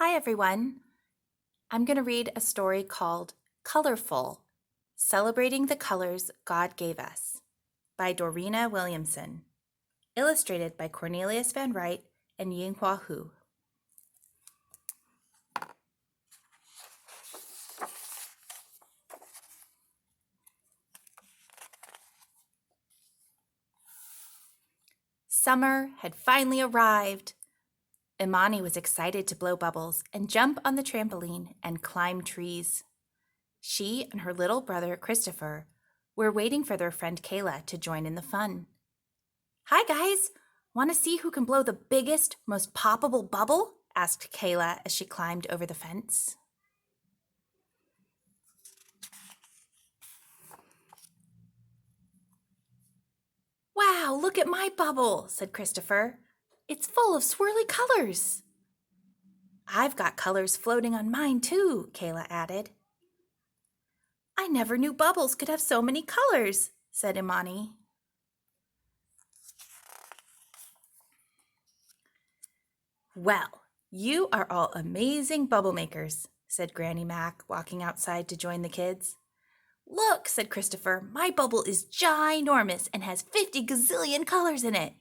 Hi, everyone. I'm going to read a story called ColorFull, Celebrating the Colors God Gave Us by Dorena Williamson, illustrated by Cornelius van Wright and Ying-Hwa. Summer had finally arrived. Imani was excited to blow bubbles and jump on the trampoline and climb trees. She and her little brother, Christopher, were waiting for their friend Kayla to join in the fun. Hi, guys. Want to see who can blow the biggest, most poppable bubble? Asked Kayla as she climbed over the fence. Wow, look at my bubble, said Christopher. It's full of swirly colors. I've got colors floating on mine too, Kayla added. I never knew bubbles could have so many colors, said Imani. Well, you are all amazing bubble makers, said Granny Mac, walking outside to join the kids. Look, said Christopher, my bubble is ginormous and has 50 gazillion colors in it.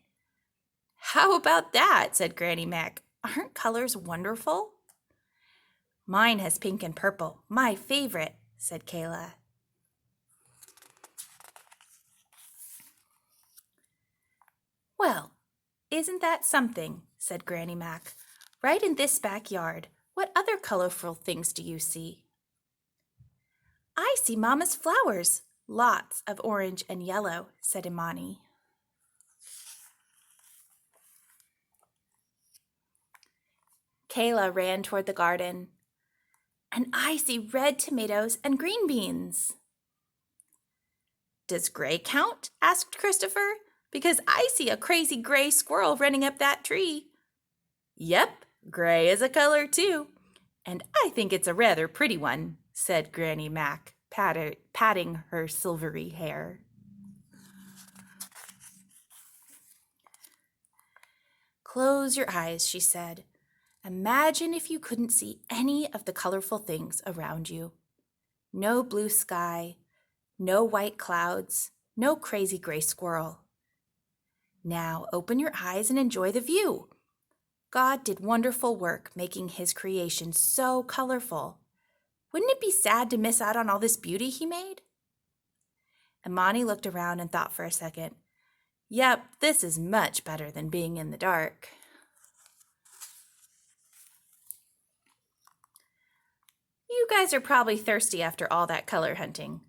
How about that, said Granny Mac. Aren't colors wonderful? Mine has pink and purple, my favorite, said Kayla. Well, isn't that something, said Granny Mac. Right in this backyard, what other colorful things do you see? I see Mama's flowers, lots of orange and yellow, said Imani. Kayla ran toward the garden. And I see red tomatoes and green beans. Does gray count? Asked Christopher, because I see a crazy gray squirrel running up that tree. Yep, gray is a color too, and I think it's a rather pretty one, said Granny Mac, patting her silvery hair. Close your eyes, she said. Imagine if you couldn't see any of the colorful things around you. No blue sky, no white clouds, no crazy gray squirrel. Now open your eyes and enjoy the view. God did wonderful work making his creation so colorful. Wouldn't it be sad to miss out on all this beauty he made? Imani looked around and thought for a second. Yep, this is much better than being in the dark. You guys are probably thirsty after all that color hunting.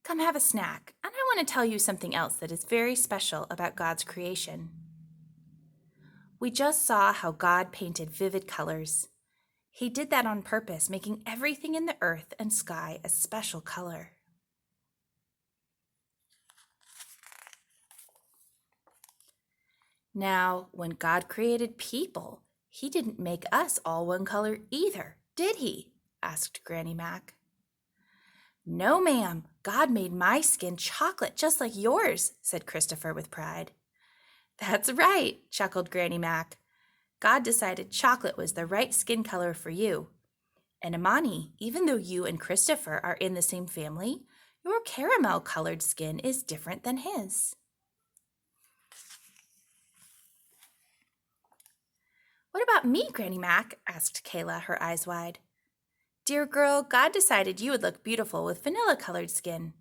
Come have a snack, and I want to tell you something else that is very special about God's creation. We just saw how God painted vivid colors. He did that on purpose, making everything in the earth and sky a special color. Now, when God created people, he didn't make us all one color either, did he? Asked Granny Mac. No, ma'am. God made my skin chocolate just like yours, said Christopher with pride. That's right, chuckled Granny Mac. God decided chocolate was the right skin color for you. And Imani, even though you and Christopher are in the same family, your caramel-colored skin is different than his. What about me, Granny Mac? Asked Kayla, her eyes wide. Dear girl, God decided you would look beautiful with vanilla-colored skin.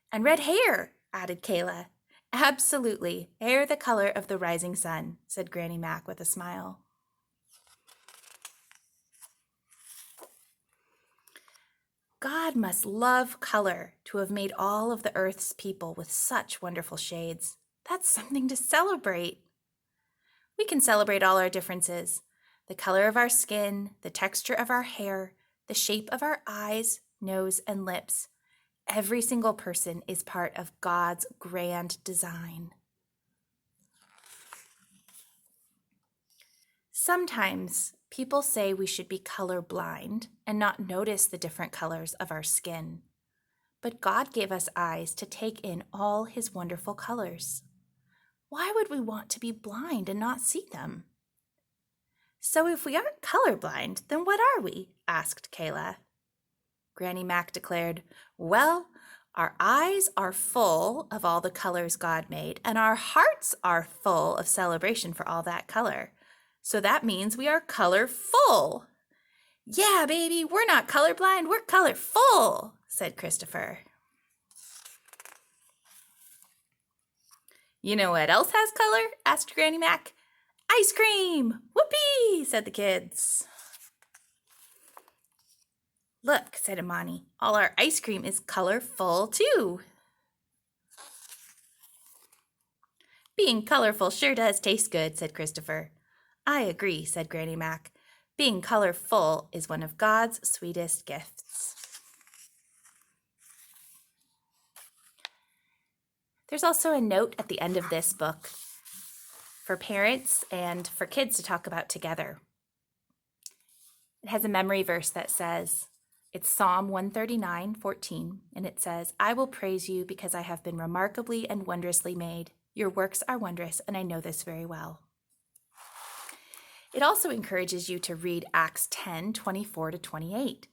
And red hair, added Kayla. Absolutely, hair the color of the rising sun, said Granny Mac with a smile. God must love color to have made all of the earth's people with such wonderful shades. That's something to celebrate. We can celebrate all our differences, the color of our skin, the texture of our hair, the shape of our eyes, nose, and lips. Every single person is part of God's grand design. Sometimes people say we should be colorblind and not notice the different colors of our skin. But God gave us eyes to take in all his wonderful colors. Why would we want to be blind and not see them? So if we aren't colorblind, then what are we? Asked Kayla. Granny Mac declared, well, our eyes are full of all the colors God made, and our hearts are full of celebration for all that color. So that means we are colorful. Yeah, baby, we're not colorblind, we're colorful, said Christopher. You know what else has color? Asked Granny Mac. Ice cream! Whoopee! Said the kids. Look, said Imani, all our ice cream is colorful too. Being colorful sure does taste good, said Christopher. I agree, said Granny Mac. Being colorful is one of God's sweetest gifts. There's also a note at the end of this book for parents and for kids to talk about together. It has a memory verse that says, it's Psalm 139:14, and it says, I will praise you because I have been remarkably and wondrously made. Your works are wondrous, and I know this very well. It also encourages you to read Acts 10:24-28.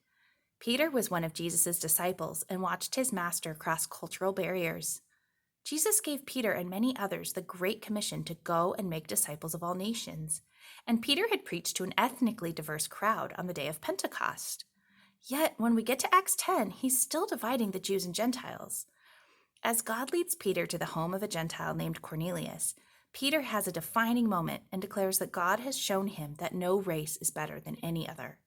Peter was one of Jesus' disciples and watched his master cross cultural barriers. Jesus gave Peter and many others the Great Commission to go and make disciples of all nations, and Peter had preached to an ethnically diverse crowd on the day of Pentecost. Yet, when we get to Acts 10, he's still dividing the Jews and Gentiles. As God leads Peter to the home of a Gentile named Cornelius, Peter has a defining moment and declares that God has shown him that no race is better than any other.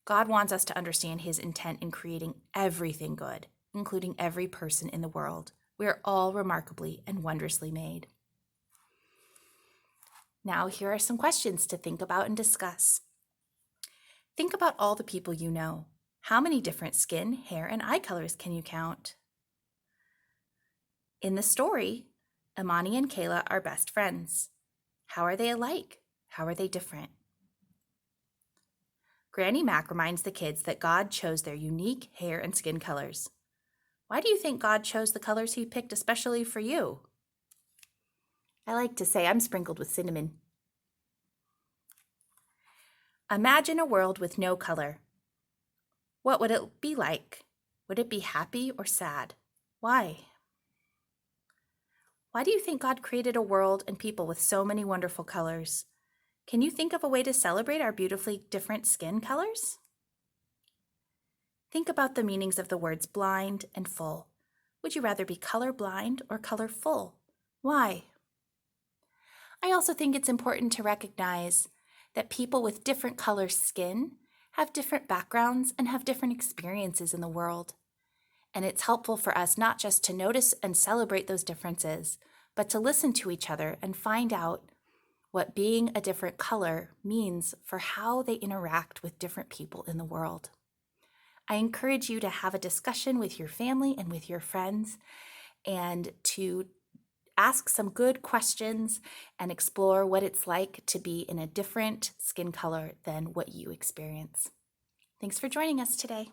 God wants us to understand his intent in creating everything good, including every person in the world. We are all remarkably and wondrously made. Now, here are some questions to think about and discuss. Think about all the people you know. How many different skin, hair, and eye colors can you count? In the story, Imani and Kayla are best friends. How are they alike? How are they different? Granny Mac reminds the kids that God chose their unique hair and skin colors. Why do you think God chose the colors he picked especially for you? I like to say I'm sprinkled with cinnamon. Imagine a world with no color. What would it be like? Would it be happy or sad? Why? Why do you think God created a world and people with so many wonderful colors? Can you think of a way to celebrate our beautifully different skin colors? Think about the meanings of the words blind and full. Would you rather be colorblind or colorful? Why? I also think it's important to recognize that people with different color skin have different backgrounds and have different experiences in the world. And it's helpful for us not just to notice and celebrate those differences, but to listen to each other and find out what being a different color means for how they interact with different people in the world. I encourage you to have a discussion with your family and with your friends and to ask some good questions and explore what it's like to be in a different skin color than what you experience. Thanks for joining us today.